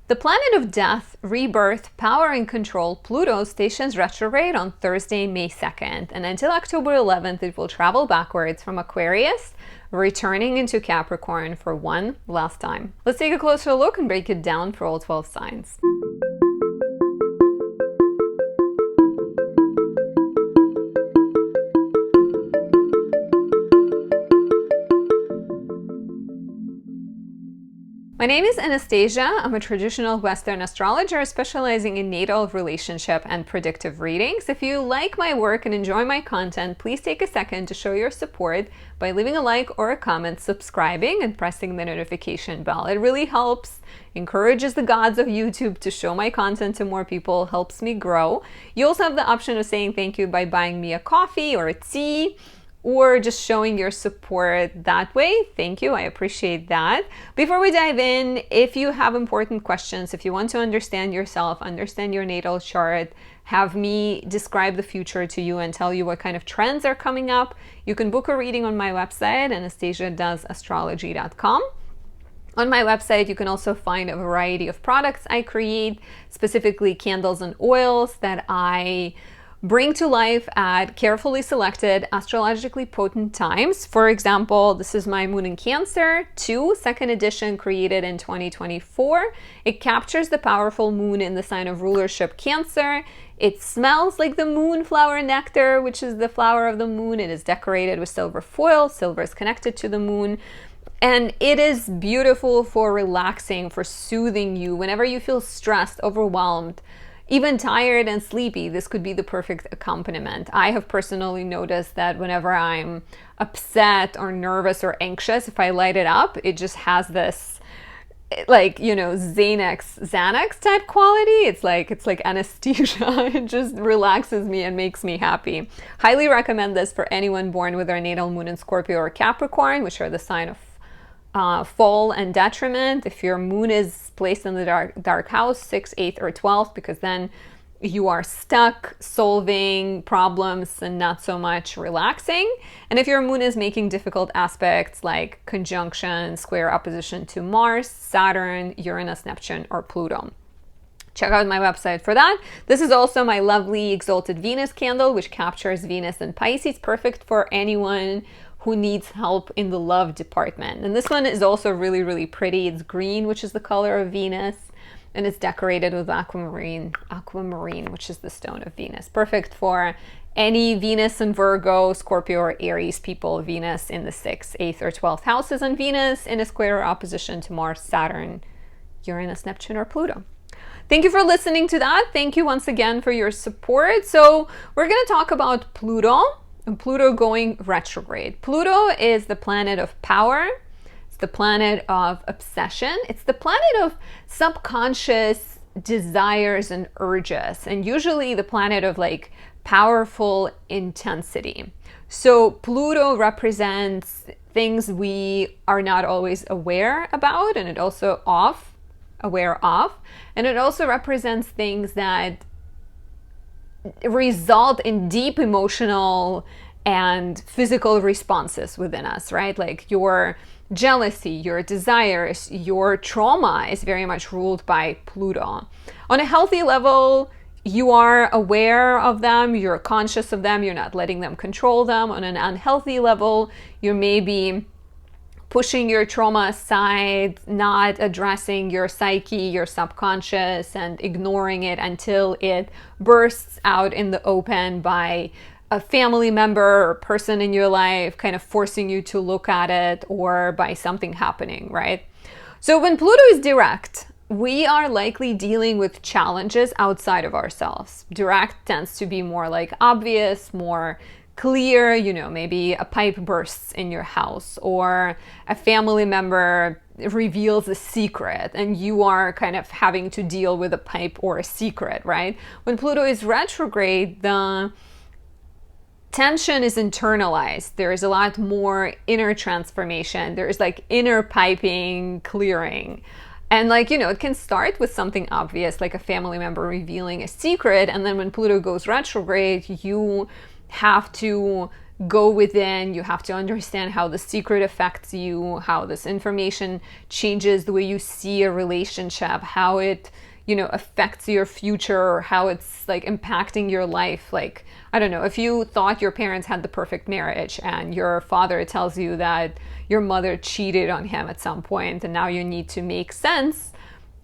The planet of death, rebirth, power and control, Pluto, stations retrograde on Thursday, May 2nd, and until October 11th, it will travel backwards from Aquarius, returning into Capricorn for one last time. Let's take a closer look and break it down for all 12 signs. My name is Anastasia. I'm a traditional Western astrologer specializing in natal, relationship, and predictive readings. If you like my work and enjoy my content, please take a second to show your support by leaving a like or a comment, subscribing, and pressing the notification bell. It really helps, encourages the gods of YouTube to show my content to more people, helps me grow. You also have the option of saying thank you by buying me a coffee or a tea, or just showing your support that way. Thank you, I appreciate that. Before we dive in, if you have important questions, if you want to understand yourself, understand your natal chart, have me describe the future to you and tell you what kind of trends are coming up, you can book a reading on my website, anastasiadoesastrology.com. On my website, you can also find a variety of products I create, specifically candles and oils that I bring to life at carefully selected astrologically potent times. For example, this is my Moon in Cancer 2, second edition, created in 2024. It captures the powerful moon in the sign of rulership Cancer. It smells like the moonflower nectar, which is the flower of the moon. It is decorated with silver foil. Silver is connected to the moon. And it is beautiful for relaxing, for soothing you. Whenever you feel stressed, overwhelmed, even tired and sleepy, this could be the perfect accompaniment. I have personally noticed that whenever I'm upset or nervous or anxious, if I light it up, it just has this, like, you know, Xanax type quality. It's like anesthesia. It just relaxes me and makes me happy. Highly recommend this for anyone born with their natal moon in Scorpio or Capricorn, which are the sign of fall and detriment. If your moon is placed in the dark house, 6th, 8th, or 12th, because then you are stuck solving problems and not so much relaxing. And if your moon is making difficult aspects like conjunction, square opposition to Mars, Saturn, Uranus, Neptune, or Pluto. Check out my website for that. This is also my lovely Exalted Venus candle, which captures Venus and Pisces, perfect for anyone who needs help in the love department. And this one is also really, really pretty. It's green, which is the color of Venus, and it's decorated with aquamarine, which is the stone of Venus. Perfect for any Venus and Virgo, Scorpio, or Aries people. Venus in the 6th, 8th, or 12th houses, and Venus in a square opposition to Mars, Saturn, Uranus, Neptune, or Pluto. Thank you for listening to that. Thank you once again for your support. So we're going to talk about Pluto. And Pluto going retrograde. Pluto is the planet of power. It's the planet of obsession. It's the planet of subconscious desires and urges, and usually the planet of like powerful intensity. So Pluto represents things we are not always aware about, and it also aware of, and it also represents things that result in deep emotional and physical responses within us, right? Like your jealousy, your desires, your trauma is very much ruled by Pluto. On a healthy level, you are aware of them, you're conscious of them, you're not letting them control them. On an unhealthy level, you may be pushing your trauma aside, not addressing your psyche, your subconscious, and ignoring it until it bursts out in the open by a family member or person in your life kind of forcing you to look at it, or by something happening, right? So when Pluto is direct, we are likely dealing with challenges outside of ourselves. Direct tends to be more like obvious, more clear, you know, maybe a pipe bursts in your house, or a family member reveals a secret and you are kind of having to deal with a pipe or a secret, right? When Pluto is retrograde, the tension is internalized. There is a lot more inner transformation. There is like inner piping, clearing. And like, you know, it can start with something obvious, like a family member revealing a secret. And then when Pluto goes retrograde, you have to go within. You have to understand how the secret affects you, how this information changes the way you see a relationship, how it, you know, affects your future, how it's like impacting your life. Like, I don't know, if you thought your parents had the perfect marriage and your father tells you that your mother cheated on him at some point, and now you need to make sense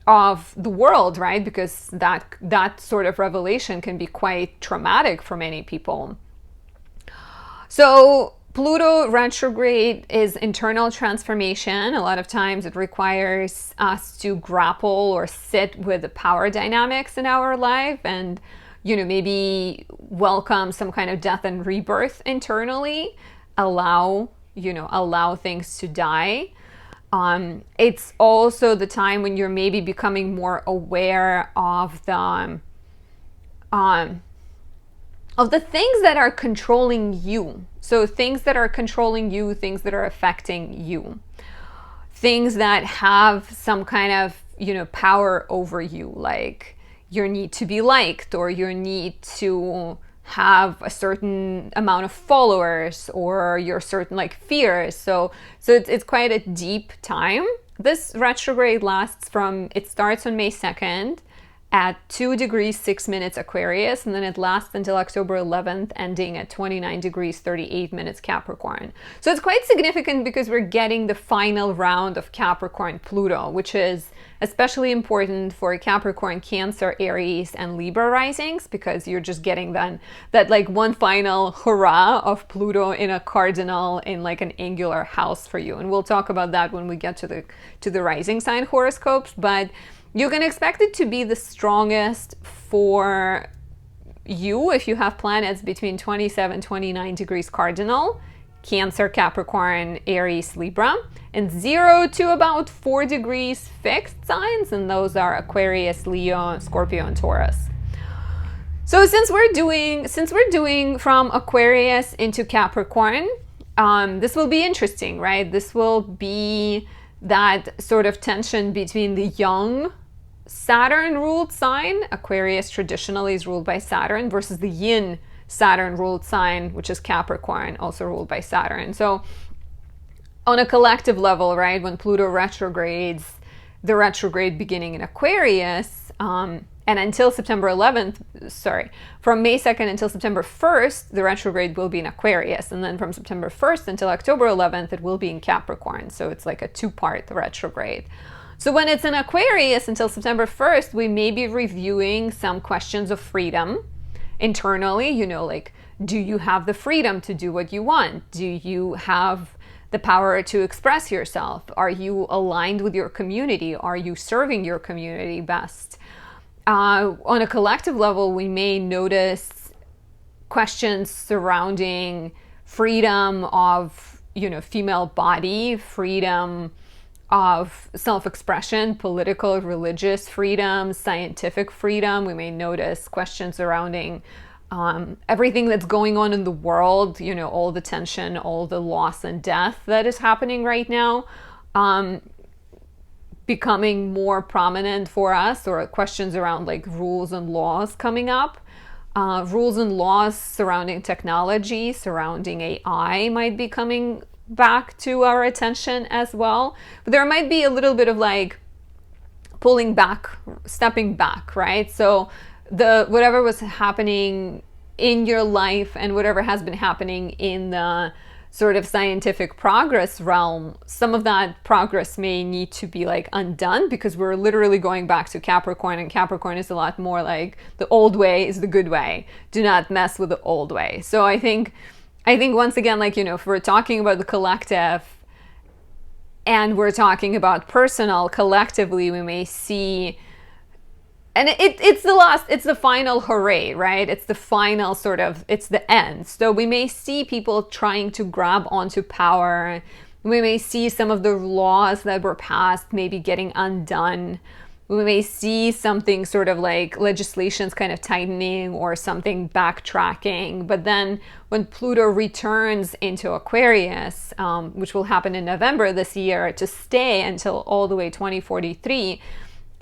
of the world, right? Because that sort of revelation can be quite traumatic for many people. So Pluto retrograde is internal transformation. A lot of times it requires us to grapple or sit with the power dynamics in our life and, you know, maybe welcome some kind of death and rebirth internally, allow things to die. It's also the time when you're maybe becoming more aware of the things that are controlling you. So things that are controlling you, things that are affecting you, things that have some kind of, you know, power over you, like your need to be liked, or your need to have a certain amount of followers, or your certain like fears. So it's quite a deep time. This retrograde it starts on May 2nd at 2 degrees 6 minutes Aquarius, and then it lasts until October 11th, ending at 29 degrees 38 minutes Capricorn. So it's quite significant because we're getting the final round of Capricorn Pluto, which is especially important for Capricorn, Cancer, Aries, and Libra risings, because you're just getting then that like one final hurrah of Pluto in a cardinal in like an angular house for you. And we'll talk about that when we get to the rising sign horoscopes, but you can expect it to be the strongest for you if you have planets between 27-29 degrees cardinal, Cancer, Capricorn, Aries, Libra, and 0 to about 4 degrees fixed signs, and those are Aquarius, Leo, Scorpio, and Taurus. So since we're doing from Aquarius into Capricorn, this will be interesting, right? This will be that sort of tension between the young Saturn-ruled sign, Aquarius traditionally is ruled by Saturn, versus the yin Saturn-ruled sign, which is Capricorn, also ruled by Saturn. So on a collective level, right, when Pluto retrogrades, the retrograde beginning in Aquarius, and until September 11th, from May 2nd until September 1st, the retrograde will be in Aquarius. And then from September 1st until October 11th, it will be in Capricorn. So it's like a two-part retrograde. So when it's in Aquarius until September 1st, we may be reviewing some questions of freedom internally, you know, like, do you have the freedom to do what you want? Do you have the power to express yourself? Are you aligned with your community? Are you serving your community best? On a collective level, we may notice questions surrounding freedom of, you know, female body, freedom of self-expression, political, religious freedom, scientific freedom. We may notice questions surrounding everything that's going on in the world, you know, all the tension, all the loss and death that is happening right now, becoming more prominent for us, or questions around like rules and laws coming up. Rules and laws surrounding technology, surrounding AI might be coming back to our attention as well. But there might be a little bit of like pulling back, stepping back, right? So whatever was happening in your life and whatever has been happening in the sort of scientific progress realm, some of that progress may need to be like undone, because we're literally going back to Capricorn, and Capricorn is a lot more like the old way is the good way. Do not mess with the old way. So I think once again, like, you know, if we're talking about the collective and we're talking about personal, collectively, we may see, and it's the final hooray, right? It's the final sort of, it's the end. So we may see people trying to grab onto power. We may see some of the laws that were passed maybe getting undone. We may see something sort of like legislations kind of tightening or something backtracking. But then when Pluto returns into Aquarius, which will happen in November this year to stay until all the way 2043,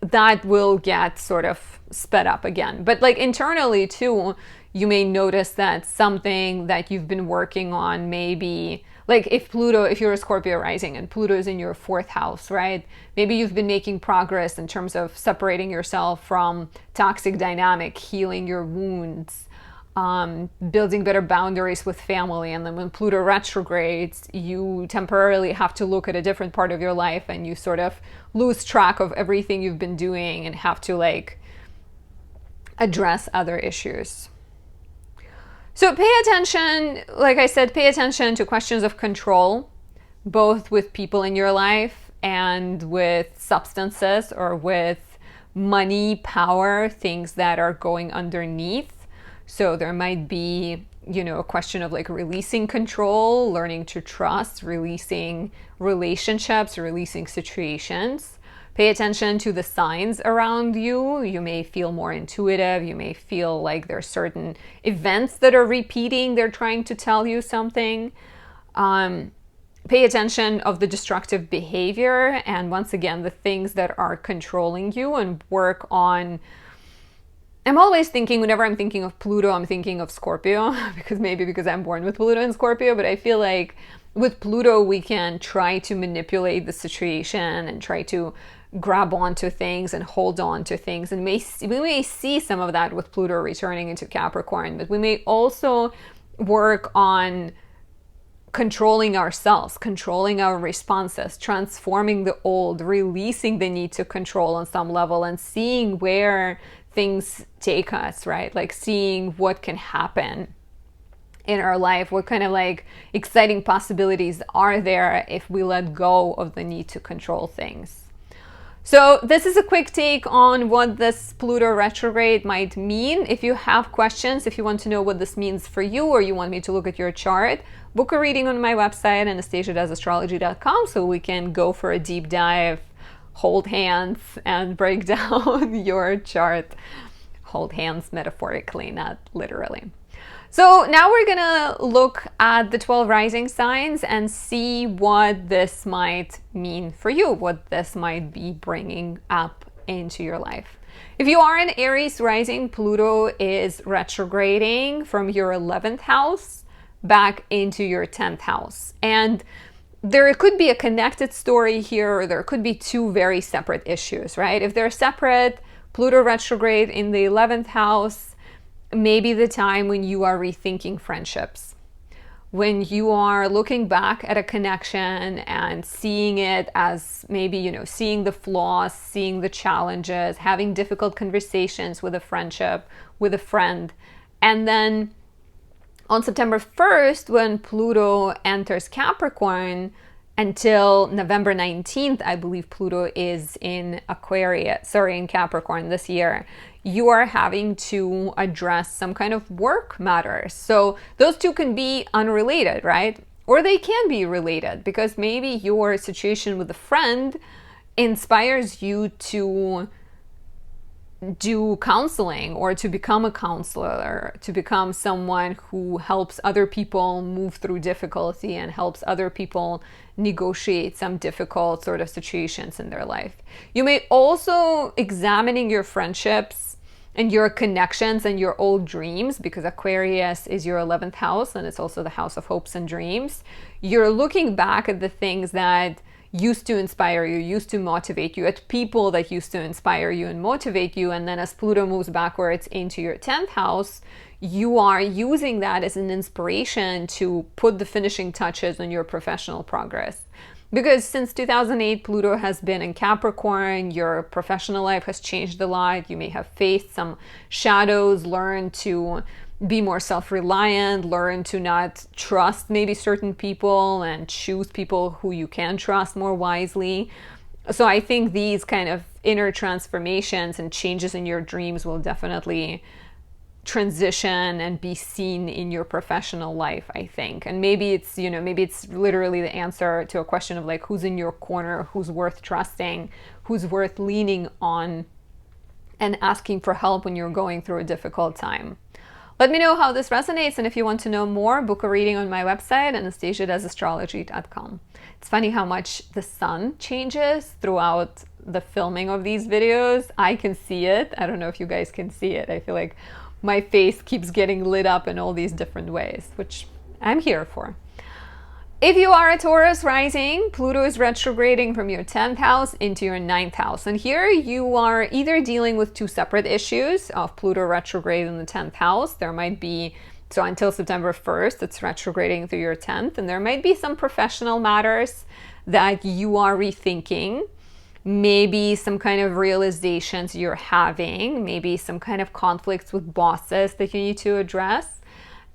that will get sort of sped up again. But like internally too, you may notice that something that you've been working on, maybe like if you're a Scorpio rising and Pluto is in your 4th house, right? Maybe you've been making progress in terms of separating yourself from toxic dynamic, healing your wounds, building better boundaries with family. And then when Pluto retrogrades, you temporarily have to look at a different part of your life and you sort of lose track of everything you've been doing and have to like address other issues. So pay attention, like I said, pay attention to questions of control, both with people in your life and with substances or with money, power, things that are going underneath. So there might be, you know, a question of like releasing control, learning to trust, releasing relationships, releasing situations. Pay attention to the signs around you. You may feel more intuitive. You may feel like there's certain events that are repeating. They're trying to tell you something. Pay attention of the destructive behavior. And once again, the things that are controlling you, and work on. I'm always thinking, whenever I'm thinking of Pluto, I'm thinking of Scorpio, because I'm born with Pluto and Scorpio. But I feel like with Pluto, we can try to manipulate the situation and try to grab onto things and hold on to things. And we may see some of that with Pluto returning into Capricorn, but we may also work on controlling ourselves, controlling our responses, transforming the old, releasing the need to control on some level, and seeing where things take us, right? Like seeing what can happen in our life, what kind of like exciting possibilities are there if we let go of the need to control things. So this is a quick take on what this Pluto retrograde might mean. If you have questions, if you want to know what this means for you, or you want me to look at your chart, book a reading on my website, anastasiadoesastrology.com, so we can go for a deep dive, hold hands, and break down your chart. Hold hands metaphorically, not literally. So now we're gonna look at the 12 rising signs and see what this might mean for you, what this might be bringing up into your life. If you are an Aries rising, Pluto is retrograding from your 11th house back into your 10th house. And there could be a connected story here, or there could be two very separate issues, right? If they're separate, Pluto retrograde in the 11th house, maybe the time when you are rethinking friendships, when you are looking back at a connection and seeing it as maybe, you know, seeing the flaws, seeing the challenges, having difficult conversations with a friendship, with a friend. And then on September 1st, when Pluto enters Capricorn, until November 19th, I believe Pluto is in in Capricorn this year, you are having to address some kind of work matters. So those two can be unrelated, right? Or they can be related, because maybe your situation with a friend inspires you to do counseling, or to become a counselor, to become someone who helps other people move through difficulty and helps other people negotiate some difficult sort of situations in their life. You may also examining your friendships and your connections and your old dreams, because Aquarius is your 11th house and it's also the house of hopes and dreams. You're looking back at the things that used to inspire you, used to motivate you, at people that used to inspire you and motivate you. And then as Pluto moves backwards into your 10th house, you are using that as an inspiration to put the finishing touches on your professional progress. Because since 2008, Pluto has been in Capricorn, your professional life has changed a lot. You may have faced some shadows, learned to be more self-reliant, learn to not trust maybe certain people and choose people who you can trust more wisely. So I think these kind of inner transformations and changes in your dreams will definitely transition and be seen in your professional life, I think. And maybe it's, you know, maybe it's literally the answer to a question of like, who's in your corner, who's worth trusting, who's worth leaning on and asking for help when you're going through a difficult time. Let me know how this resonates, and if you want to know more, book a reading on my website, anastasiadoesastrology.com. It's funny how much the sun changes throughout the filming of these videos, I can see it. I don't know if you guys can see it. I feel like my face keeps getting lit up in all these different ways, which I'm here for. If you are a Taurus rising, Pluto is retrograding from your 10th house into your 9th house. And here you are either dealing with two separate issues of Pluto retrograde in the 10th house. There might be, so until September 1st, it's retrograding through your 10th. And there might be some professional matters that you are rethinking. Maybe some kind of realizations you're having. Maybe some kind of conflicts with bosses that you need to address.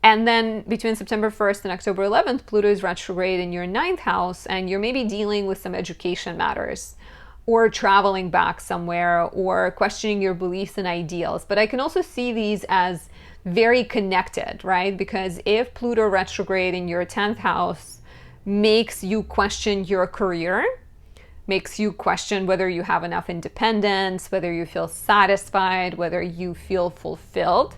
And then between September 1st and October 11th, Pluto is retrograde in your 9th house, and you're maybe dealing with some education matters or traveling back somewhere or questioning your beliefs and ideals. But I can also see these as very connected, right? Because if Pluto retrograde in your 10th house makes you question your career, makes you question whether you have enough independence, whether you feel satisfied, whether you feel fulfilled,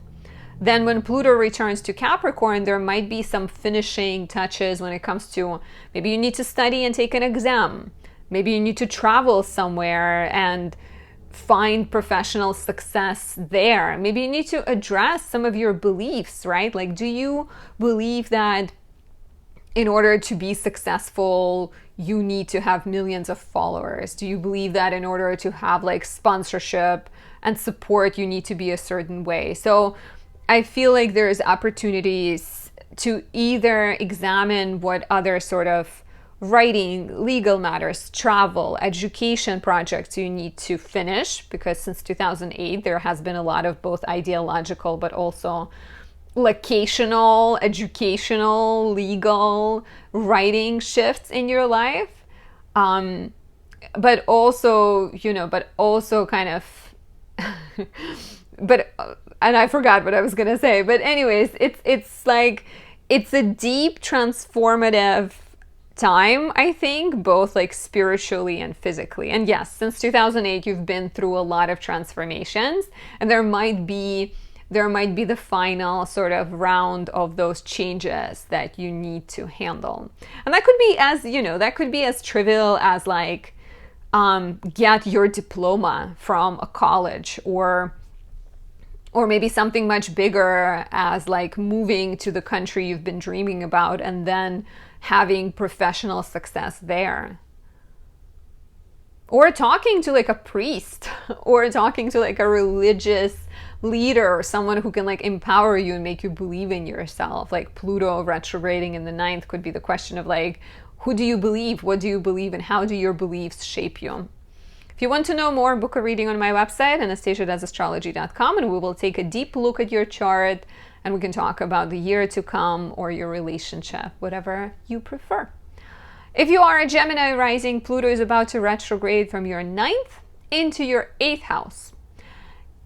then when Pluto returns to Capricorn, there might be some finishing touches when it comes to maybe you need to study and take an exam. Maybe you need to travel somewhere and find professional success there. Maybe you need to address some of your beliefs, right? Like, do you believe that in order to be successful, you need to have millions of followers? Do you believe that in order to have like sponsorship and support, you need to be a certain way? So I feel like there's opportunities to either examine what other sort of writing, legal matters, travel, education projects you need to finish, because since 2008, there has been a lot of both ideological but also locational, educational, legal writing shifts in your life. But also, kind of, and I forgot what I was going to say. But anyways, it's like, it's a deep transformative time, I think, both like spiritually and physically. And yes, since 2008, you've been through a lot of transformations, and there might be the final sort of round of those changes that you need to handle. And that could be as trivial as like, get your diploma from a college, or maybe something much bigger as like moving to the country you've been dreaming about and then having professional success there. Or talking to like a priest, or talking to like a religious leader, or someone who can like empower you and make you believe in yourself. Like Pluto retrograding in the 9th could be the question of like, who do you believe? What do you believe? And how do your beliefs shape you? If you want to know more, book a reading on my website, anastasiadoesastrology.com, and we will take a deep look at your chart, and we can talk about the year to come or your relationship, whatever you prefer. If you are a Gemini rising, Pluto is about to retrograde from your 9th into your 8th house.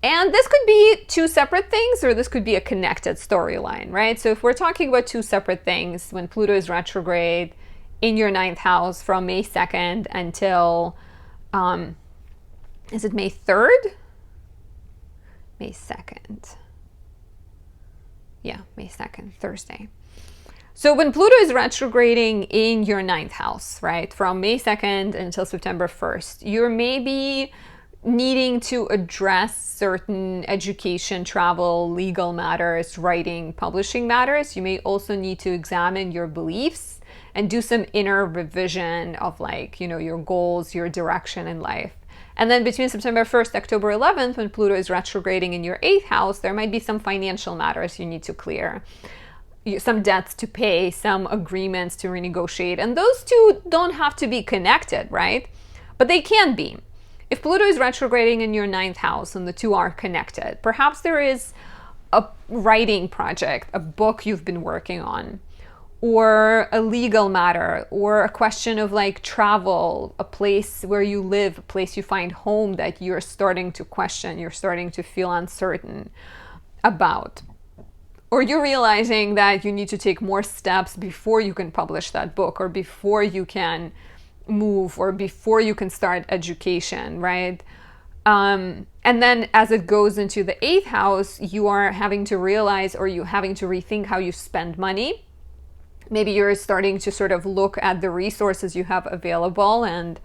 And this could be two separate things, or this could be a connected storyline, right? So if we're talking about two separate things, when Pluto is retrograde in your 9th house from May 2nd until, is it May 3rd? May 2nd. Yeah, May 2nd, Thursday. So when Pluto is retrograding in your 9th house, right, from May 2nd until September 1st, you're maybe needing to address certain education, travel, legal matters, writing, publishing matters. You may also need to examine your beliefs and do some inner revision of like, your goals, your direction in life. And then between September 1st, October 11th, when Pluto is retrograding in your 8th house, there might be some financial matters you need to clear, some debts to pay, some agreements to renegotiate. And those two don't have to be connected, right? But they can be. If Pluto is retrograding in your 9th house and the two are connected, perhaps there is a writing project, a book you've been working on, or a legal matter, or a question of like travel, a place where you live, a place you find home that you're starting to question, you're starting to feel uncertain about. Or you're realizing that you need to take more steps before you can publish that book, or before you can move, or before you can start education, right? And then as it goes into the 8th house, you are having to realize, or you having to rethink how you spend money. Maybe you're starting to sort of look at the resources you have available and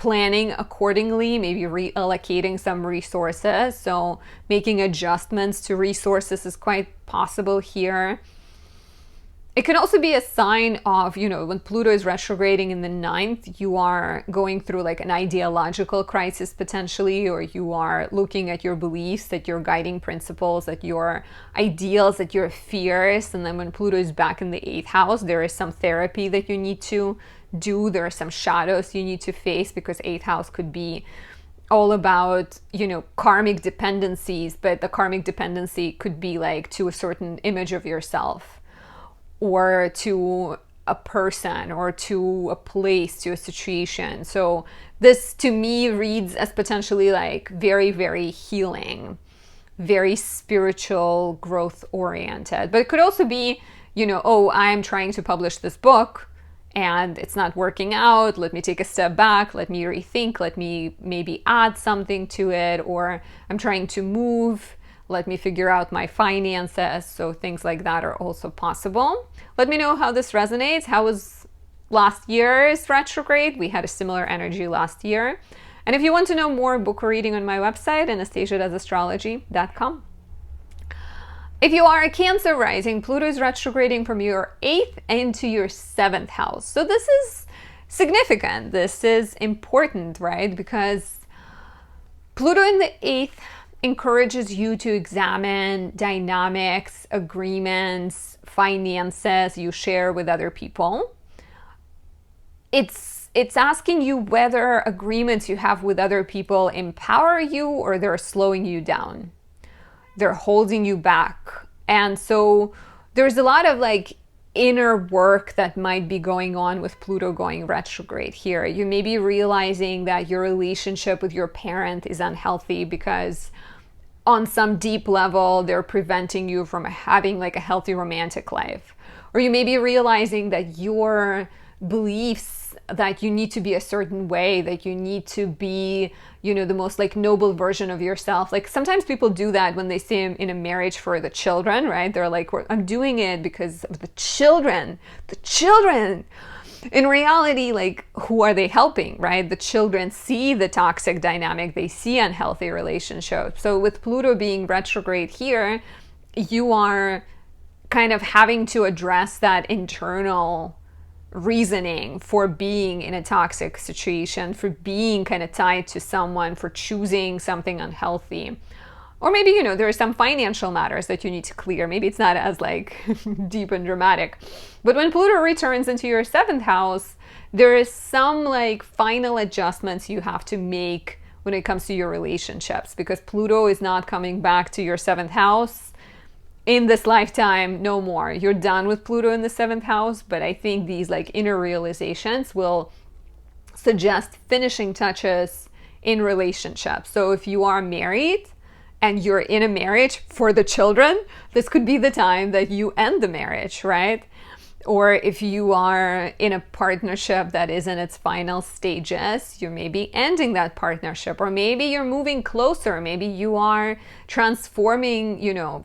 planning accordingly, maybe reallocating some resources. So making adjustments to resources is quite possible here. It can also be a sign of, when Pluto is retrograding in the 9th, you are going through like an ideological crisis potentially, or you are looking at your beliefs, at your guiding principles, at your ideals, at your fears. And then when Pluto is back in the 8th house, there is some therapy that you need to do. There are some shadows you need to face, because 8th house could be all about, karmic dependencies, but the karmic dependency could be like to a certain image of yourself, or to a person, or to a place, to a situation. So this to me reads as potentially like very, very healing, very spiritual, growth oriented. But it could also be, oh, I'm trying to publish this book and it's not working out. Let me take a step back. Let me rethink. Let me maybe add something to it. Or I'm trying to move. Let me figure out my finances. So things like that are also possible. Let me know how this resonates. How was last year's retrograde? We had a similar energy last year. And if you want to know more, book a reading on my website, anastasiadoesastrology.com. If you are a Cancer rising, Pluto is retrograding from your 8th into your 7th house. So this is significant. This is important, right? Because Pluto in the 8th encourages you to examine dynamics, agreements, finances you share with other people. It's asking you whether agreements you have with other people empower you, or they're slowing you down. They're holding you back. And so there's a lot of like inner work that might be going on with Pluto going retrograde here. You may be realizing that your relationship with your parent is unhealthy because on some deep level, they're preventing you from having like a healthy romantic life. Or you may be realizing that your beliefs that you need to be a certain way, that you need to be, the most like noble version of yourself. Like sometimes people do that when they stay in a marriage for the children, right? They're like, I'm doing it because of the children. In reality, like, who are they helping, right? The children see the toxic dynamic. They see unhealthy relationships. So with Pluto being retrograde here, you are kind of having to address that internal reasoning for being in a toxic situation, for being kind of tied to someone, for choosing something unhealthy. Or maybe, there are some financial matters that you need to clear. Maybe it's not as like deep and dramatic. But when Pluto returns into your 7th house, there is some like final adjustments you have to make when it comes to your relationships, because Pluto is not coming back to your 7th house in this lifetime, no more. You're done with Pluto in the 7th house, but I think these like inner realizations will suggest finishing touches in relationships. So if you are married and you're in a marriage for the children, this could be the time that you end the marriage, right? Or if you are in a partnership that is in its final stages, you may be ending that partnership. Or maybe you're moving closer. Maybe you are transforming,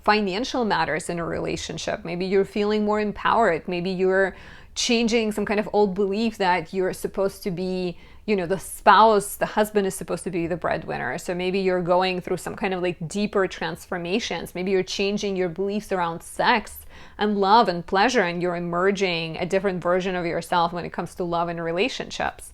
financial matters in a relationship. Maybe you're feeling more empowered. Maybe you're changing some kind of old belief that you're supposed to be, the spouse, the husband is supposed to be the breadwinner. So maybe you're going through some kind of like deeper transformations. Maybe you're changing your beliefs around sex and love and pleasure, and you're emerging a different version of yourself when it comes to love and relationships.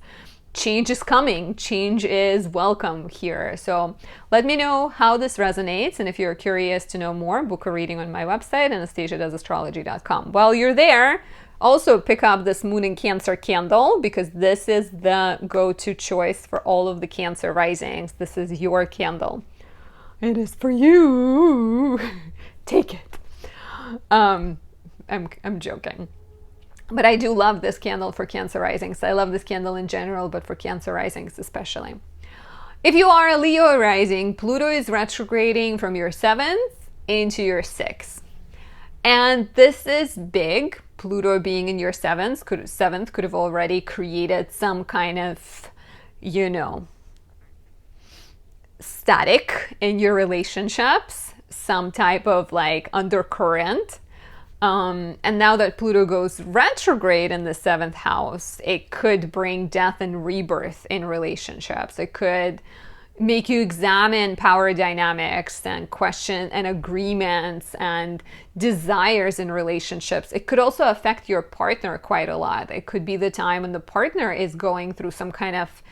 Change is coming. Change is welcome here. So let me know how this resonates. And if you're curious to know more, book a reading on my website, anastasiadoesastrology.com. While you're there, also pick up this Moon in Cancer candle, because this is the go-to choice for all of the Cancer risings. This is your candle. It is for you. Take it. I'm joking. But I do love this candle for Cancer risings. I love this candle in general, but for Cancer risings especially. If you are a Leo rising, Pluto is retrograding from your 7th into your 6th. And this is big. Pluto being in your 7th could have already created some kind of, static in your relationships, some type of like undercurrent. And now that Pluto goes retrograde in the 7th house, it could bring death and rebirth in relationships. It could make you examine power dynamics and question and agreements and desires in relationships. It could also affect your partner quite a lot. It could be the time when the partner is going through some kind of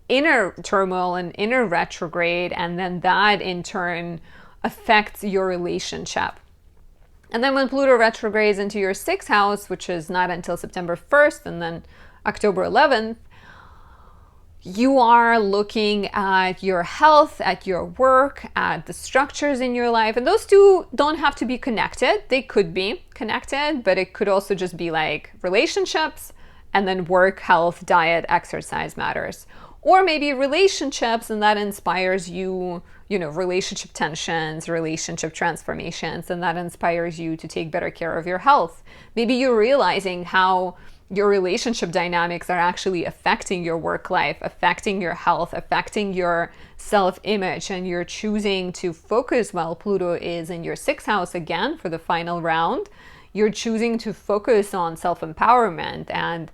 inner turmoil and inner retrograde, and then that in turn affects your relationship. And then when Pluto retrogrades into your 6th house, which is not until September 1st and then October 11th, you are looking at your health, at your work, at the structures in your life. And those two don't have to be connected. They could be connected, but it could also just be like relationships and then work, health, diet, exercise matters. Or maybe relationships, and that inspires you, relationship tensions, relationship transformations, and that inspires you to take better care of your health. Maybe you're realizing how your relationship dynamics are actually affecting your work life, affecting your health, affecting your self-image, and you're choosing to focus while Pluto is in your 6th house again for the final round. You're choosing to focus on self-empowerment and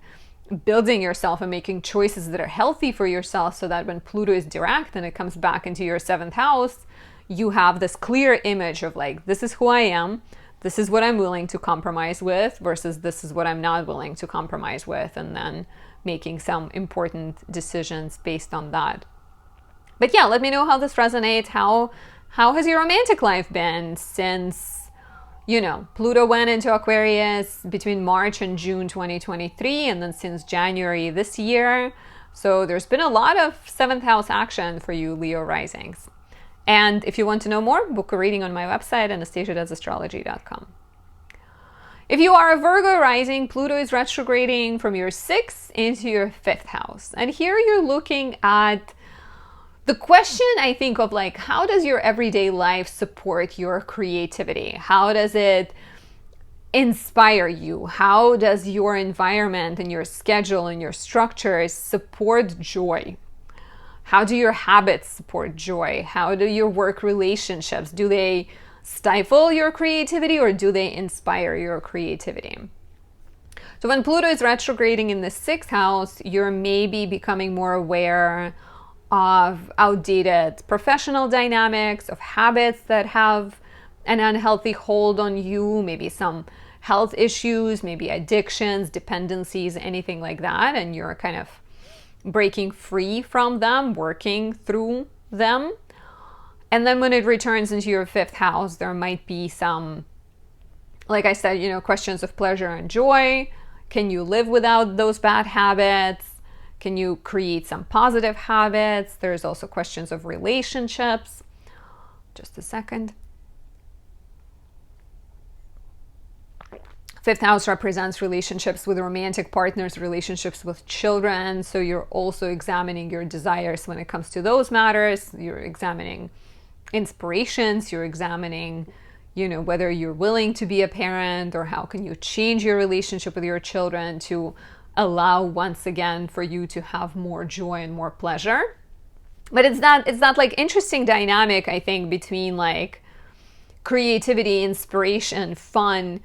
building yourself and making choices that are healthy for yourself, so that when Pluto is direct and it comes back into your 7th house, you have this clear image of like, this is who I am, this is what I'm willing to compromise with, versus this is what I'm not willing to compromise with, and then making some important decisions based on that. But yeah, let me know how this resonates. How has your romantic life been since Pluto went into Aquarius between March and June 2023, and then since January this year. So there's been a lot of 7th house action for you Leo risings. And if you want to know more, book a reading on my website, anastasiadoesastrology.com. If you are a Virgo rising, Pluto is retrograding from your 6th into your 5th house. And here you're looking at the question, I think, of like, how does your everyday life support your creativity? How does it inspire you? How does your environment and your schedule and your structures support joy? How do your habits support joy? How do your work relationships, do they stifle your creativity or do they inspire your creativity? So when Pluto is retrograding in the 6th house, you're maybe becoming more aware of outdated professional dynamics, of habits that have an unhealthy hold on you, maybe some health issues, maybe addictions, dependencies, anything like that, and you're kind of breaking free from them, working through them. And then when it returns into your 5th house, there might be some, like I said, questions of pleasure and joy. Can you live without those bad habits? Can you create some positive habits? There's also questions of relationships. Just a second. 5th house represents relationships with romantic partners, relationships with children. So you're also examining your desires when it comes to those matters. You're examining inspirations. You're examining, whether you're willing to be a parent, or how can you change your relationship with your children to allow once again for you to have more joy and more pleasure. But it's that like interesting dynamic, I think, between like creativity, inspiration, fun,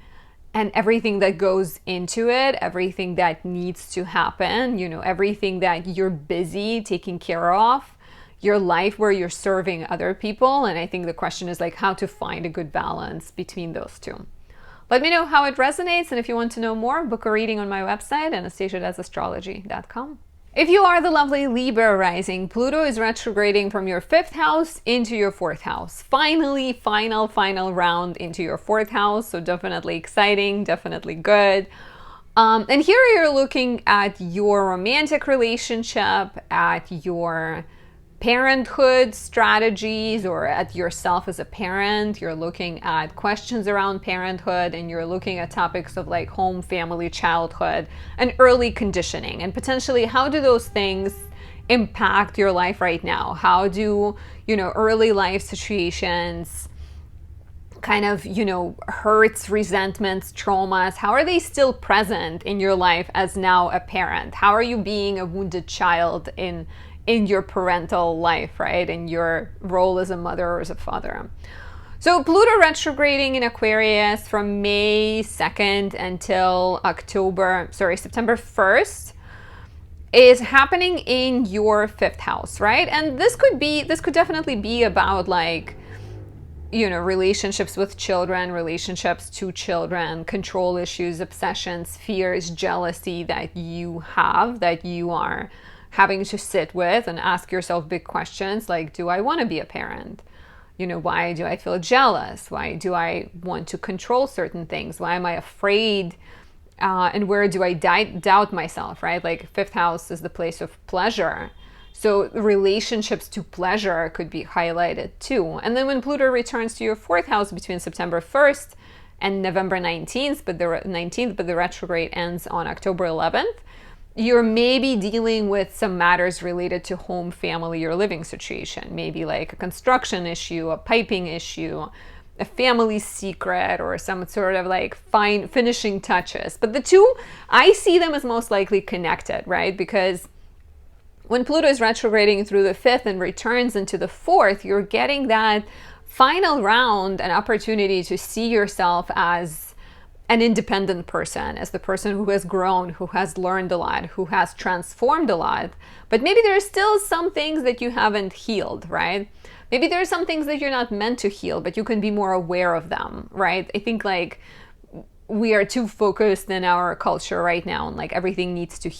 and everything that goes into it, everything that needs to happen, everything that you're busy taking care of, your life where you're serving other people. And I think the question is like how to find a good balance between those two. Let me know how it resonates, and if you want to know more, book a reading on my website, anastasiadoesastrology.com. If you are the lovely Libra rising, Pluto is retrograding from your 5th house into your 4th house. Finally, final round into your 4th house, so definitely exciting, definitely good. And here you're looking at your romantic relationship, at your parenthood strategies, or at yourself as a parent. You're looking at questions around parenthood, and you're looking at topics of like home, family, childhood, and early conditioning, and potentially how do those things impact your life right now? How do, early life situations kind of, hurts, resentments, traumas, how are they still present in your life as now a parent? How are you being a wounded child in your parental life, right? In your role as a mother or as a father. So Pluto retrograding in Aquarius from May 2nd until September 1st is happening in your 5th house, right? And this could definitely be about like, you know, relationships with children, relationships to children, control issues, obsessions, fears, jealousy that you have, that you are having to sit with and ask yourself big questions like, do I want to be a parent? You know, why do I feel jealous? Why do I want to control certain things? Why am I afraid? And where do I doubt myself, right? Like 5th house is the place of pleasure. So relationships to pleasure could be highlighted too. And then when Pluto returns to your 4th house between September 1st and November 19th, but the retrograde ends on October 11th, you're maybe dealing with some matters related to home, family, or living situation. Maybe like a construction issue, a piping issue, a family secret, or some sort of like fine finishing touches. But the two, I see them as most likely connected, right? Because when Pluto is retrograding through the 5th and returns into the 4th, you're getting that final round, an opportunity to see yourself as an independent person, as the person who has grown, who has learned a lot, who has transformed a lot. But maybe there are still some things that you haven't healed, right? Maybe there are some things that you're not meant to heal, but you can be more aware of them, right? I think like we are too focused in our culture right now on like everything needs to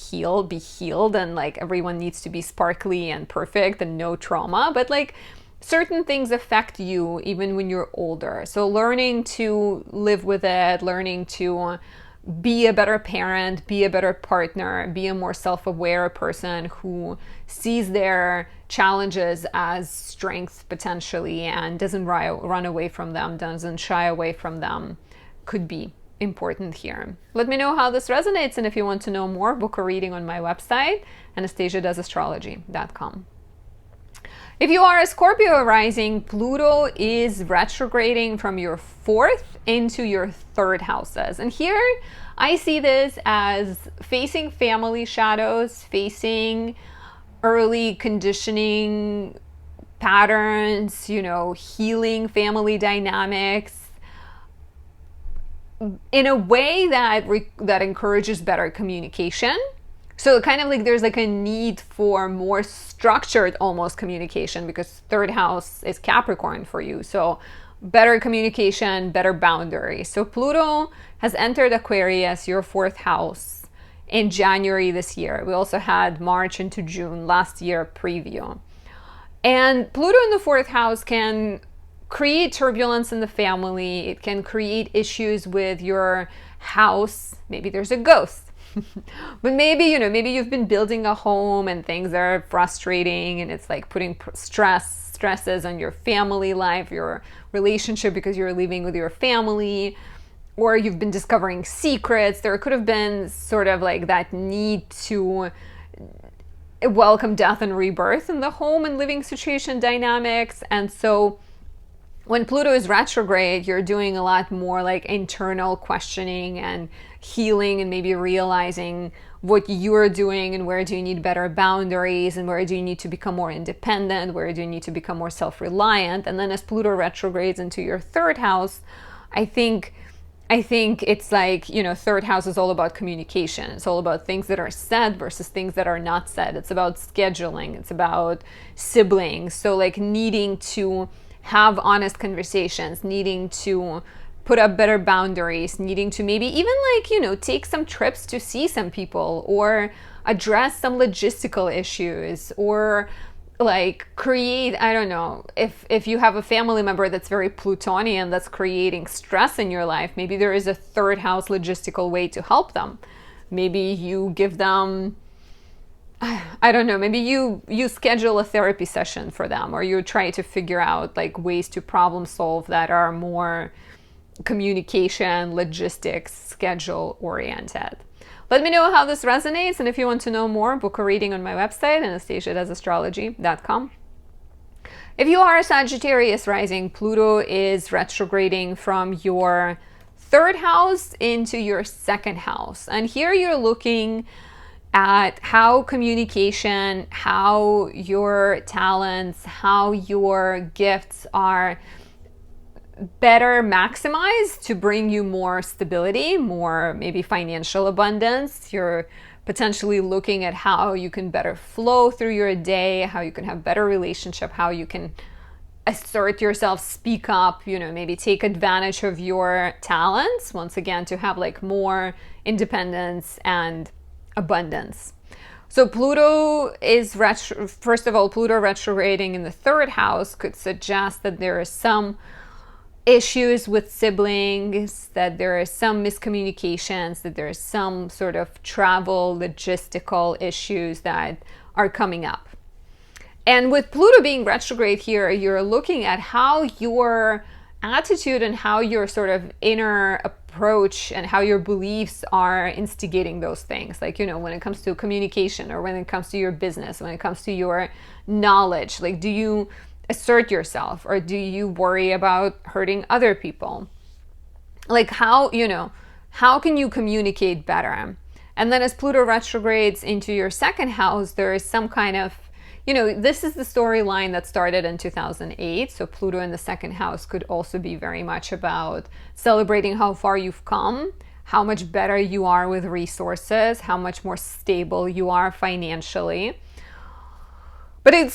be healed, and like everyone needs to be sparkly and perfect and no trauma. But like certain things affect you even when you're older. So learning to live with it, learning to be a better parent, be a better partner, be a more self-aware person who sees their challenges as strengths potentially and doesn't run away from them, doesn't shy away from them, could be important here. Let me know how this resonates, and if you want to know more, book a reading on my website, anastasiadoesastrology.com. If you are a Scorpio rising, Pluto is retrograding from your 4th into your 3rd houses. And here I see this as facing family shadows, facing early conditioning patterns, you know, healing family dynamics in a way that encourages better communication. So kind of like there's like a need for more structured almost communication, because 3rd house is Capricorn for you. So better communication, better boundaries. So Pluto has entered Aquarius, your 4th house, in January this year. We also had March into June last year preview. And Pluto in the 4th house can create turbulence in the family. It can create issues with your house. Maybe there's a ghost. But maybe, you know, maybe you've been building a home and things are frustrating, and it's like putting stresses on your family life, your relationship, because you're living with your family, or you've been discovering secrets. There could have been sort of like that need to welcome death and rebirth in the home and living situation dynamics. And so when Pluto is retrograde, you're doing a lot more like internal questioning and healing, and maybe realizing what you're doing and where do you need better boundaries, and where do you need to become more independent, where do you need to become more self-reliant. And then as Pluto retrogrades into your 3rd house, I think it's like, you know, 3rd house is all about communication. It's all about things that are said versus things that are not said. It's about scheduling. It's about siblings. So like needing to have honest conversations, needing to put up better boundaries, needing to maybe even like, you know, take some trips to see some people, or address some logistical issues, or like create, I don't know, if you have a family member that's very Plutonian, that's creating stress in your life, maybe there is a 3rd house logistical way to help them. Maybe you give them, I don't know, maybe you schedule a therapy session for them, or you try to figure out like ways to problem solve that are more communication, logistics, schedule oriented. Let me know how this resonates, and if you want to know more, book a reading on my website, anastasiadoesastrology.com. If you are a Sagittarius rising, Pluto is retrograding from your 3rd house into your 2nd house. And here you're looking at how communication, how your talents, how your gifts are better maximize to bring you more stability, more maybe financial abundance. You're potentially looking at how you can better flow through your day, how you can have better relationship, how you can assert yourself, speak up, maybe take advantage of your talents, once again, to have like more independence and abundance. So Pluto is, first of all, Pluto retrograding in the third house could suggest that there are some issues with siblings, that there are some miscommunications, that there are some sort of travel, logistical issues that are coming up. And with Pluto being retrograde here, you're looking at how your attitude and how your sort of inner approach and how your beliefs are instigating those things. Like, when it comes to communication, or when it comes to your business, when it comes to your knowledge, like, do you assert yourself, or do you worry about hurting other people? Like, how can you communicate better? And then as Pluto retrogrades into your second house, there is some kind of, this is the storyline that started in 2008. So Pluto in the second house could also be very much about celebrating how far you've come, how much better you are with resources, how much more stable you are financially. But I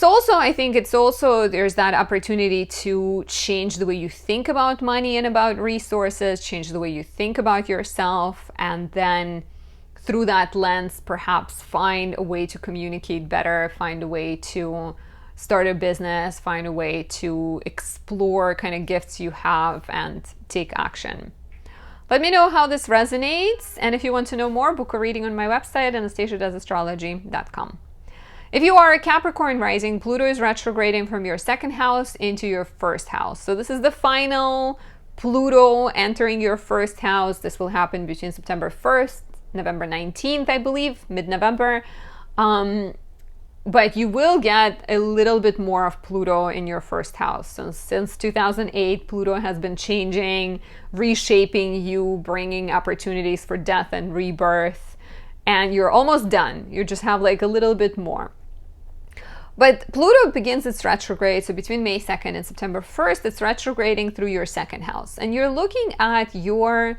think there's that opportunity to change the way you think about money and about resources, change the way you think about yourself, and then through that lens, perhaps find a way to communicate better, find a way to start a business, find a way to explore kind of gifts you have and take action. Let me know how this resonates. And if you want to know more, book a reading on my website, anastasiadoesastrology.com. If you are a Capricorn rising, Pluto is retrograding from your second house into your first house. So this is the final Pluto entering your first house. This will happen between September 1st, November 19th, I believe, mid-November. But you will get a little bit more of Pluto in your first house. So since 2008, Pluto has been changing, reshaping you, bringing opportunities for death and rebirth. And you're almost done. You just have like a little bit more. But Pluto begins its retrograde, so between May 2nd and September 1st, it's retrograding through your second house. And you're looking at your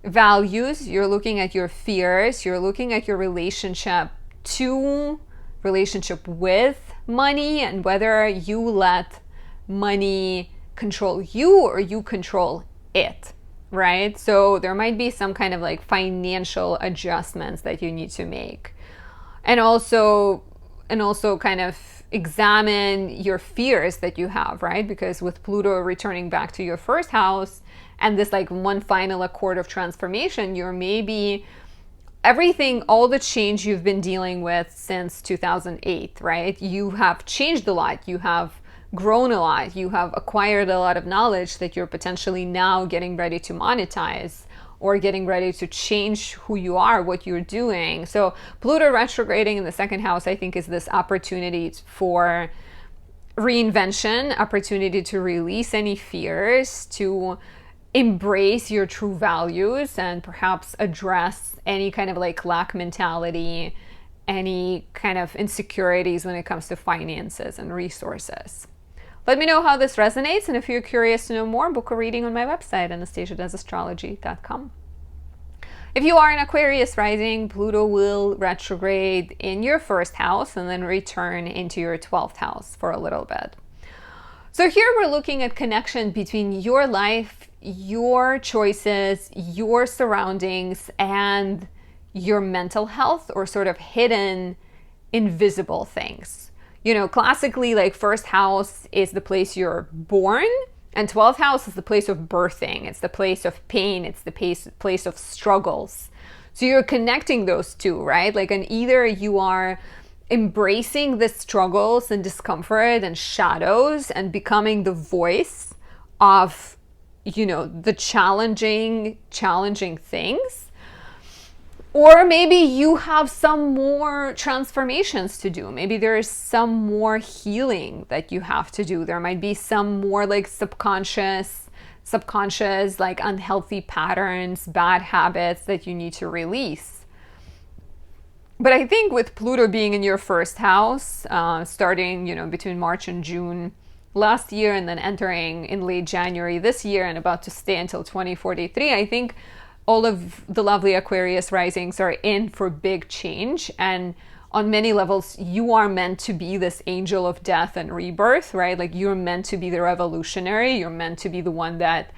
values, you're looking at your fears, you're looking at your relationship with money, and whether you let money control you or you control it, right? So there might be some kind of like financial adjustments that you need to make. And also kind of examine your fears that you have, right? Because with Pluto returning back to your first house and this like one final accord of transformation, you're maybe all the change you've been dealing with since 2008, right? You have changed a lot. You have grown a lot. You have acquired a lot of knowledge that you're potentially now getting ready to monetize, or getting ready to change who you are, what you're doing. So Pluto retrograding in the second house, I think, is this opportunity for reinvention, opportunity to release any fears, to embrace your true values, and perhaps address any kind of like lack mentality, any kind of insecurities when it comes to finances and resources. Let me know how this resonates, and if you're curious to know more, book a reading on my website, anastasiadoesastrology.com. If you are an Aquarius rising, Pluto will retrograde in your first house and then return into your 12th house for a little bit. So here we're looking at connection between your life, your choices, your surroundings, and your mental health, or sort of hidden, invisible things. Classically, like first house is the place you're born, and 12th house is the place of birthing. It's the place of pain. It's the place of struggles. So you're connecting those two, right? Like, and either you are embracing the struggles and discomfort and shadows and becoming the voice of, the challenging things. Or maybe you have some more transformations to do. Maybe there is some more healing that you have to do. There might be some more like subconscious, like unhealthy patterns, bad habits that you need to release. But I think with Pluto being in your first house, starting, between March and June last year and then entering in late January this year and about to stay until 2043, I think all of the lovely Aquarius risings are in for big change. And on many levels, you are meant to be this angel of death and rebirth, right? Like you're meant to be the revolutionary. You're meant to be the one that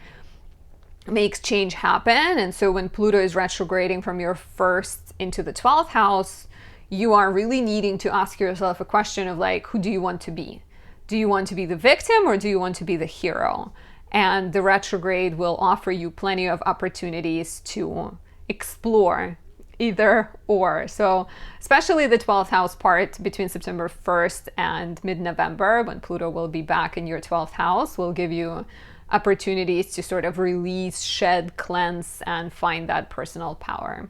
makes change happen. And so when Pluto is retrograding from your first into the 12th house, you are really needing to ask yourself a question of like, who do you want to be? Do you want to be the victim or do you want to be the hero? And the retrograde will offer you plenty of opportunities to explore either or. So especially the 12th house part between September 1st and mid-November, when Pluto will be back in your 12th house, will give you opportunities to sort of release, shed, cleanse, and find that personal power.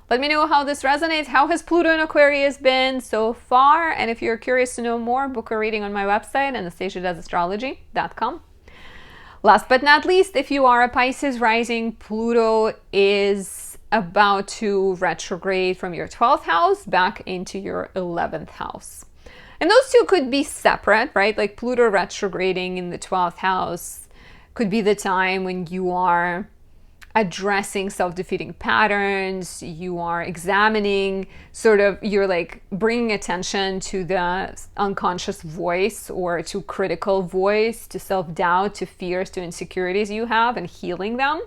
Let me know how this resonates. How has Pluto in Aquarius been so far? And if you're curious to know more, book a reading on my website, anastasiadoesastrology.com. Last but not least, if you are a Pisces rising, Pluto is about to retrograde from your 12th house back into your 11th house. And those two could be separate, right? Like Pluto retrograding in the 12th house could be the time when you are addressing self-defeating patterns, you are examining sort of, you're like bringing attention to the unconscious voice or to critical voice, to self-doubt, to fears, to insecurities you have and healing them.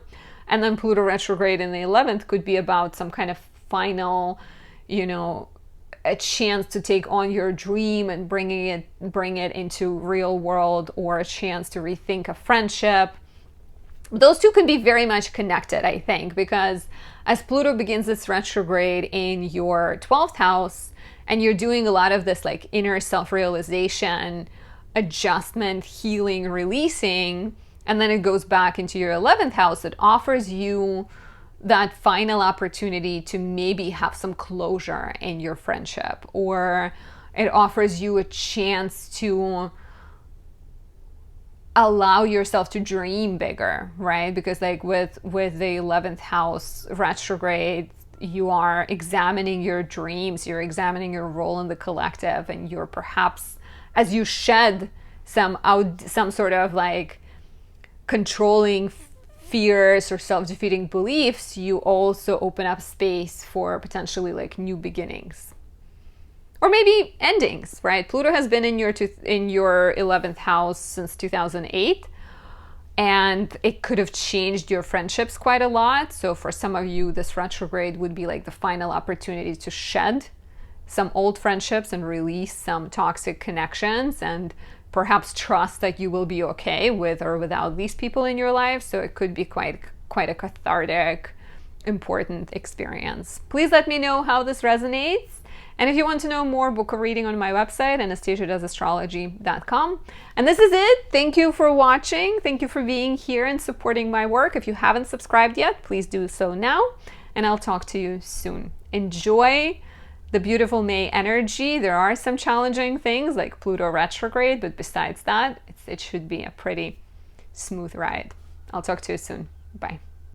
And then Pluto retrograde in the 11th could be about some kind of final, a chance to take on your dream and bring it into real world, or a chance to rethink a friendship. Those two can be very much connected, I think, because as Pluto begins its retrograde in your 12th house and you're doing a lot of this like inner self-realization, adjustment, healing, releasing, and then it goes back into your 11th house, it offers you that final opportunity to maybe have some closure in your friendship, or it offers you a chance to allow yourself to dream bigger, right? Because like with the 11th house retrograde, you are examining your dreams, you're examining your role in the collective, and you're perhaps, as you shed some sort of like controlling fears or self-defeating beliefs, you also open up space for potentially like new beginnings. Or maybe endings, right? Pluto has been in your 11th house since 2008, and it could have changed your friendships quite a lot. So for some of you, this retrograde would be like the final opportunity to shed some old friendships and release some toxic connections, and perhaps trust that you will be okay with or without these people in your life. So it could be quite a cathartic, important experience. Please let me know how this resonates. And if you want to know more, book a reading on my website, AnastasiaDoesAstrology.com. And this is it. Thank you for watching. Thank you for being here and supporting my work. If you haven't subscribed yet, please do so now. And I'll talk to you soon. Enjoy the beautiful May energy. There are some challenging things like Pluto retrograde, but besides that, it should be a pretty smooth ride. I'll talk to you soon. Bye.